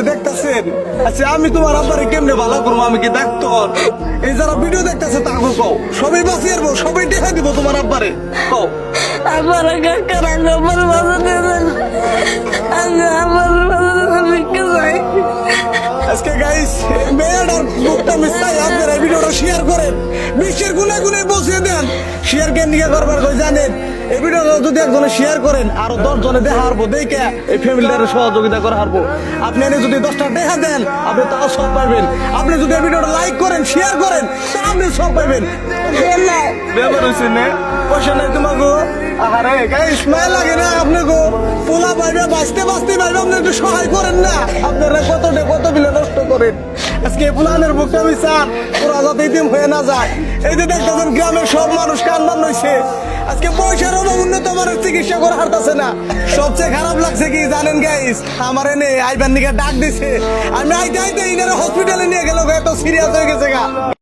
দেখতেছেন আচ্ছা আমি তোমার আব্বারে কেমনে ভালো করবো? আমি কি ডাক্তার? এই যারা ভিডিও দেখতেছে তাকে কও, সবাই বাঁচিয়ে আসবো, সবাই দেখা দিব তোমার আব্বারে। কও আমার আমার বাজাতে আমার বাজাতে ভিক্ষা চাই। আজকে গাইস মেয়েটার মুখটা মিশাই আপনারা এই ভিডিওটা শেয়ার করেন, বিশ্বের গুনে গুনে পৌঁছে দেন। শেয়ার কেন নিয়ে করবার কই জানেন? এই ভিডিওটা যদি একজনে শেয়ার করেন আরো 10 জনে দেখা হারবো, দেখে এই ফ্যামিলিটার সহযোগিতা করে হারবো। আপনি এনে যদি 10টা দেখা দেন আপনি তাও সব পাইবেন। আপনি যদি এই ভিডিওটা লাইক করেন, শেয়ার করেন, তা আপনি সব পাইবেন। ব্যাপার হচ্ছে না, পয়সা নাই তোমাকে। আরে গাইস মায়া লাগে না আপনাকে? পোলা পাইবে বাঁচতে বাঁচতে পাইবে, আপনি একটু সহায় করেন না? আপনারা কত বিলে নষ্ট করেন। আজকে পুলানের বুকটা আমি চান ওরা যাতে ইতিম হয়ে না যায়। এই যে দেখতেছেন গ্রামের সব মানুষ কান্দান হয়েছে। আজকে পয়সার অভাব উন্নত আমার চিকিৎসা করে হারতেছে না। সবচেয়ে খারাপ লাগছে কি জানেন গাইস? আমার এনে আইবার নিকে ডাক দিছে, আমি আইতে আইতে ইনারে হসপিটালে নিয়ে গেল, এত সিরিয়াস হয়ে গেছে গা।